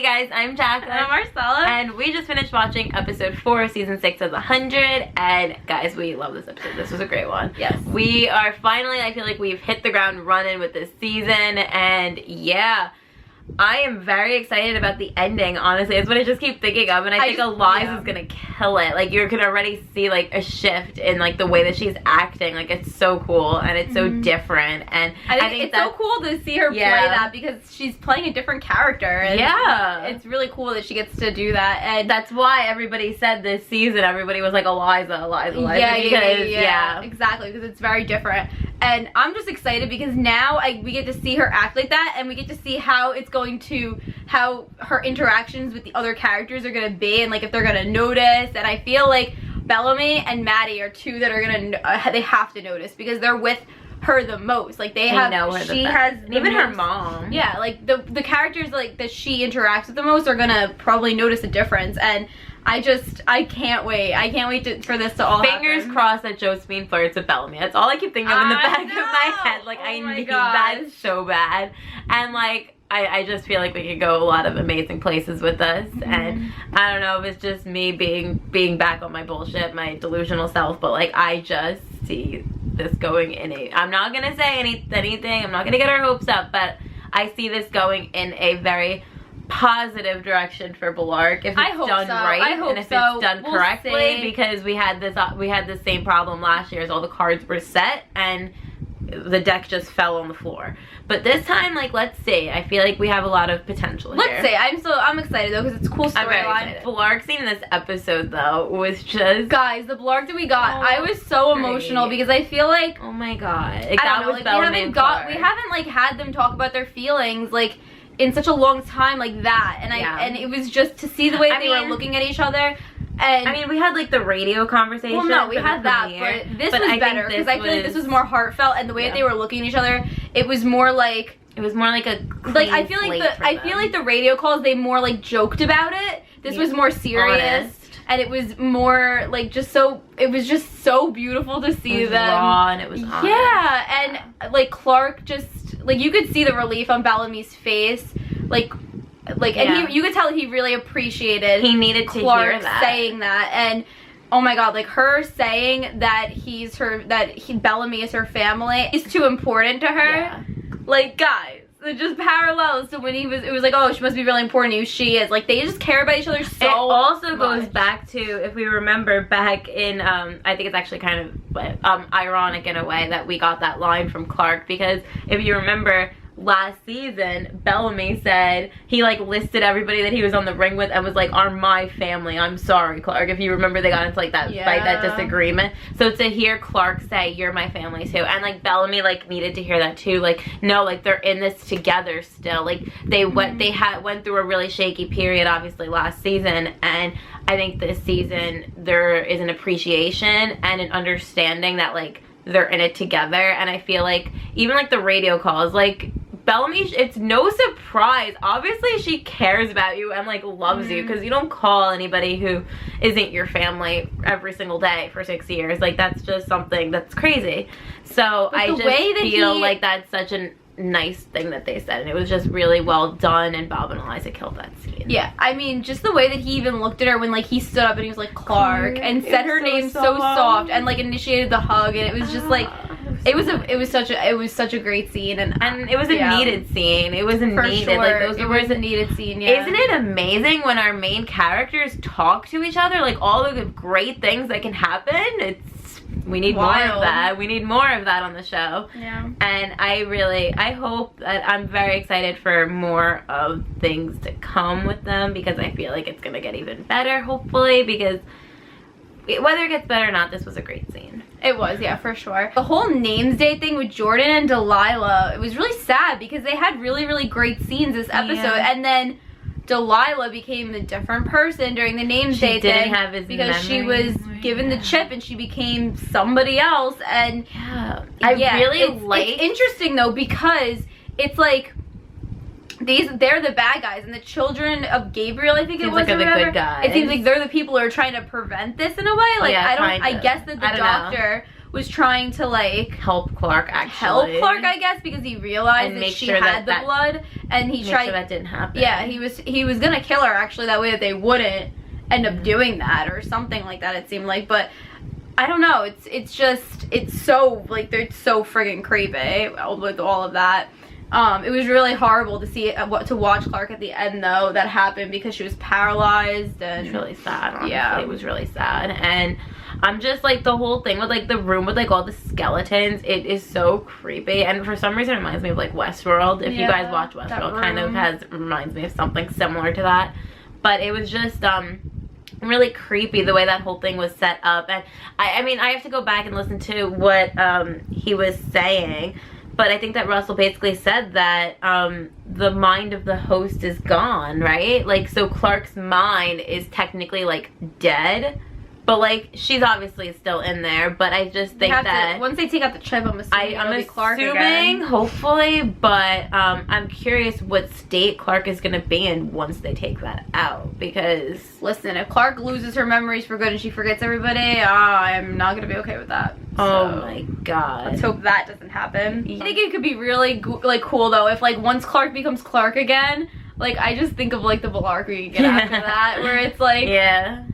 guys, I'm Jacqueline. I'm Marcella. And we just finished watching episode 4 of season 6 of The 100. And guys, we love this episode. This was a great one. Yes. We are finally, I feel like we've hit the ground running with this season. And yeah, I am very excited about the ending, honestly. It's what I just keep thinking of, and I think Eliza is gonna kill it. Like, you can already see like a shift in like the way that she's acting. Like, it's so cool and it's so different. And I think it's so cool to see her play that, because she's playing a different character. And it's really cool that she gets to do that. And that's why everybody said this season, everybody was like, Eliza. Yeah, exactly, because it's very different. And I'm just excited because now we get to see her act like that, and we get to see how how her interactions with the other characters are going to be, and like if they're going to notice. And I feel like Bellamy and Maddie are two that are going to, they have to notice, because they're with her the most. Like they know her she has even her mom. Yeah, like the characters like that she interacts with the most are going to probably notice a difference. And I can't wait. I can't wait for this to all Fingers crossed that Josephine flirts with Bellamy. That's all I keep thinking of in the back of my head. Like, I need that so bad. And like, I just feel like we could go a lot of amazing places with this. And I don't know if it's just me being back on my bullshit, my delusional self, but like, I just see this going in I'm not gonna say anything. I'm not gonna get our hopes up, but I see this going in a very positive direction for Blark if it's done right, and if it's done correctly, because we had the same problem last year, as all the cards were set and the deck just fell on the floor. But this time, like, let's see. I feel like we have a lot of potential here. Let's see. I'm excited though, because it's a cool storyline. Blark scene in this episode though was just, guys, the Blark that we got, I was so emotional, because I feel like, oh my god, like, I don't know, like, we haven't like had them talk about their feelings like in such a long time like that. And and it was just to see the way they were looking at each other. And I mean, we had like the radio conversation. Well, no, we had that, but this was better, because I feel like this was more heartfelt, and the way that they were looking at each other, it was more like a like I feel like the radio calls, they more like joked about it. This was more serious. Honest. And it was more like it was just so beautiful to see them. Raw, and it was honest. Yeah, and like Clark just, like, you could see the relief on Bellamy's face, and you could tell he really appreciated. He needed Clark to hear that, saying that. And oh my god, like her saying that Bellamy is her family is too important to her. Yeah. Like, guys, it just parallels to when it was like, oh, she must be really important to you. She is. Like, they just care about each other so much. It also goes back to, if we remember back in, I think it's actually kind of ironic in a way that we got that line from Clark, because if you remember last season, Bellamy said, he like listed everybody that he was on the ring with and was like, are my family. I'm sorry, Clark. If you remember, they got into like that fight, that disagreement. So to hear Clark say, you're my family too, and like Bellamy like needed to hear that too. Like, no, like they're in this together still. Like they went through a really shaky period obviously last season, and I think this season there is an appreciation and an understanding that like they're in it together. And I feel like even like the radio calls, like Bellamy, it's no surprise. Obviously, she cares about you and like loves you, because you don't call anybody who isn't your family every single day for 6 years. Like, that's just something that's crazy. So I just feel like that's such a nice thing that they said, and it was just really well done. And Bob and Eliza killed that scene. Yeah, I mean, just the way that he even looked at her when like he stood up and he was like, Clark, and said her name so soft, and like initiated the hug, and it was just like, it was such a great scene, and it was a needed scene. It was a needed, sure. Like, those it was a needed scene. Yeah. Isn't it amazing when our main characters talk to each other? Like, all of the great things that can happen. We need more of that. We need more of that on the show. Yeah. And I hope that, I'm very excited for more of things to come with them, because I feel like it's gonna get even better, hopefully, because whether it gets better or not, this was a great scene. It was, yeah, for sure. The whole Names Day thing with Jordan and Delilah, it was really sad, because they had really, really great scenes this episode, and then Delilah became a different person during the Names Day thing. She didn't have his because she was given the chip and she became somebody else. And it's interesting though, because it's like they're the bad guys, and the children of Gabriel, I think it was, like, are the good guys. It seems like they're the people who are trying to prevent this in a way. Like, I guess that the doctor was trying to like help Clark, I guess, because he realized that she had the blood, and he tried. Sure that didn't happen. Yeah, he was gonna kill her actually, that way that they wouldn't end up doing that or something like that. It seemed like, but I don't know. It's so like they're so friggin' creepy with all of that. It was really horrible to see to watch Clark at the end though that happened, because she was paralyzed, and it was really sad. Honestly. Yeah, it was really sad. And I'm just like, the whole thing with like the room with like all the skeletons, it is so creepy, and for some reason it reminds me of like Westworld. If you guys watch Westworld, kind of reminds me of something similar to that. But it was just really creepy the way that whole thing was set up. And I mean, I have to go back and listen to what he was saying, but I think that Russell basically said that the mind of the host is gone, right? Like, so Clark's mind is technically like dead, but like she's obviously still in there. But I just think that once they take out the chip, I'm assuming Clark again. Hopefully, but I'm curious what state Clark is gonna be in once they take that out. Because listen, if Clark loses her memories for good and she forgets everybody, I'm not gonna be okay with that. Oh my god, let's hope that doesn't happen. I think it could be really like cool though if like once Clark becomes Clark again, like I just think of like the Bellary get after that, where it's like, yeah.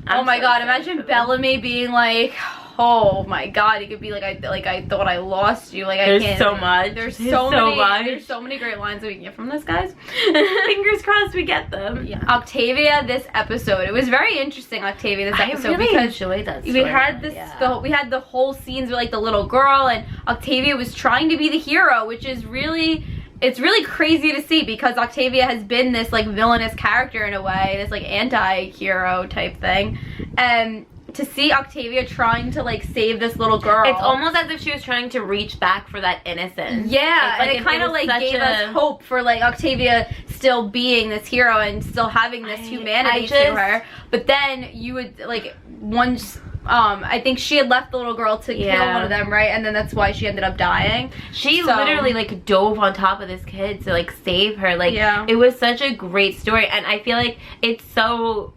Oh my god, imagine Bellamy being like, oh my god, it could be like I thought I lost you. Like there's I can't. So much. There's so many. There's so many great lines that we can get from this, guys. Fingers crossed we get them. Yeah. Octavia, this episode, it was very interesting. Octavia, this episode, I really because enjoyed that. We had this. We had the whole scenes with like the little girl, and Octavia was trying to be the hero, which is really. It's really crazy to see, because Octavia has been this like villainous character in a way, this like anti-hero type thing, and to see Octavia trying to like save this little girl, it's almost as if she was trying to reach back for that innocence. Yeah, and it kind of like gave us hope for like Octavia still being this hero and still having this humanity to her. But then you would like once. I think she had left the little girl to kill one of them, right? And then that's why she ended up dying. She literally like dove on top of this kid to like save her. Like, it was such a great story, and I feel like it's so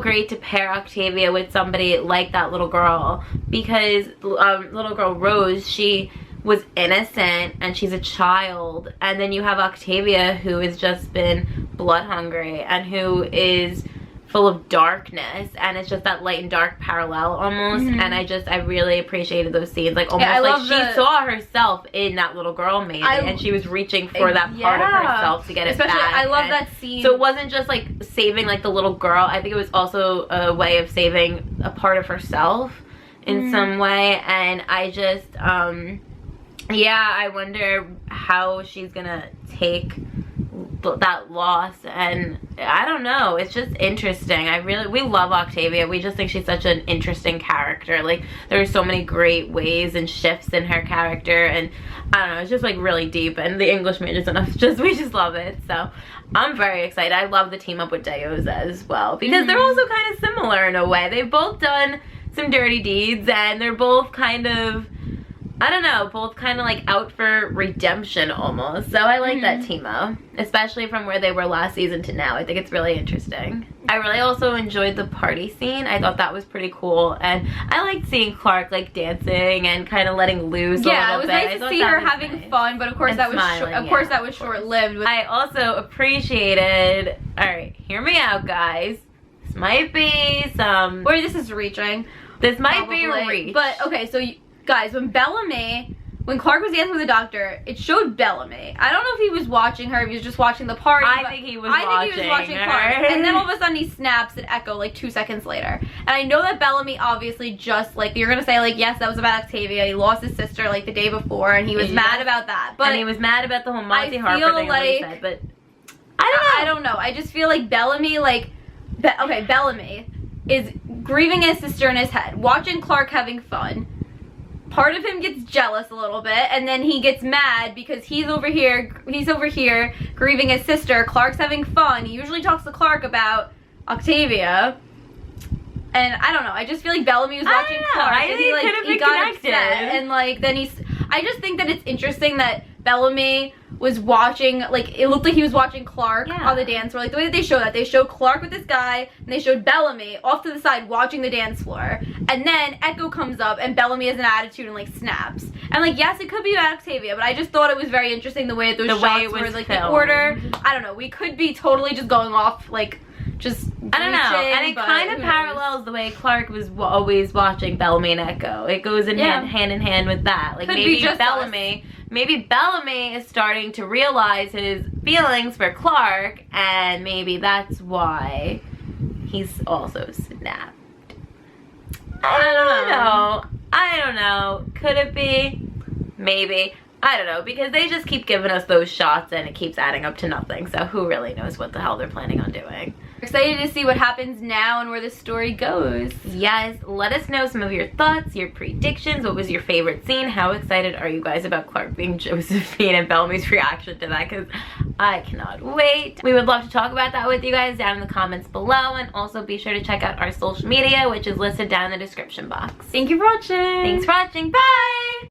great to pair Octavia with somebody like that little girl, because little girl Rose, she was innocent and she's a child, and then you have Octavia who has just been blood hungry and who is full of darkness, and it's just that light and dark parallel almost. And I really appreciated those scenes, like almost like she saw herself in that little girl maybe, and she was reaching for that part of herself to get it back. I love that scene. So it wasn't just like saving like the little girl, I think it was also a way of saving a part of herself in some way. And I just I wonder how she's gonna take that loss, and I don't know, it's just interesting. We love Octavia. We just think she's such an interesting character. Like, there's so many great ways and shifts in her character, and I don't know, it's just like really deep, and the English majors and us we just love it. So I'm very excited. I love the team up with Diyoza as well, because they're also kind of similar in a way. They've both done some dirty deeds, and they're both kind of, I don't know, both kind of like out for redemption almost. So I like that team up, especially from where they were last season to now. I think it's really interesting. I really also enjoyed the party scene. I thought that was pretty cool, and I liked seeing Clark like dancing and kind of letting loose a little bit. Yeah, it was nice to see her having fun, but of course that was short-lived. I also appreciated, alright, hear me out guys, this might be some, or this is reaching. This might be a reach. But okay, so guys, when Clark was dancing with the doctor, it showed Bellamy. I don't know if he was watching her, if he was just watching the party. I think he was watching Clark. And then all of a sudden he snaps at Echo like 2 seconds later. And I know that Bellamy obviously just like, you're gonna say like, yes, that was about Octavia. He lost his sister like the day before, and he was mad about that. But he was mad about the whole Monty Harper thing, like, he said, but I don't know. I just feel like Bellamy, Bellamy is grieving his sister in his head, watching Clark having fun. Part of him gets jealous a little bit, and then he gets mad because he's over here grieving his sister. Clark's having fun. He usually talks to Clark about Octavia. And I don't know, I just feel like Bellamy was watching Clark, and he got upset, and like then I just think that it's interesting that Bellamy was watching, like, it looked like he was watching Clark Yeah. on the dance floor. Like, the way that they show that, they showed Clark with this guy, and they showed Bellamy off to the side watching the dance floor. And then Echo comes up, and Bellamy has an attitude and, like, snaps. And, like, yes, it could be about Octavia, but I just thought it was very interesting the way that those shots were, like, the order. I don't know. We could be totally just going off, like, just I don't know, and it kind of parallels the way Clark was always watching Bellamy and Echo. It goes in hand in hand with that. Like, Could maybe be just maybe Bellamy is starting to realize his feelings for Clark, and maybe that's why he's also snapped. I don't know. Could it be? Maybe. I don't know, because they just keep giving us those shots and it keeps adding up to nothing. So who really knows what the hell they're planning on doing. Excited to see what happens now and where this story goes. Yes, let us know some of your thoughts, your predictions. What was your favorite scene? How excited are you guys about Clark being Josephine and Bellamy's reaction to that? Because I cannot wait. We would love to talk about that with you guys down in the comments below. And also be sure to check out our social media, which is listed down in the description box. Thank you for watching. Thanks for watching. Bye!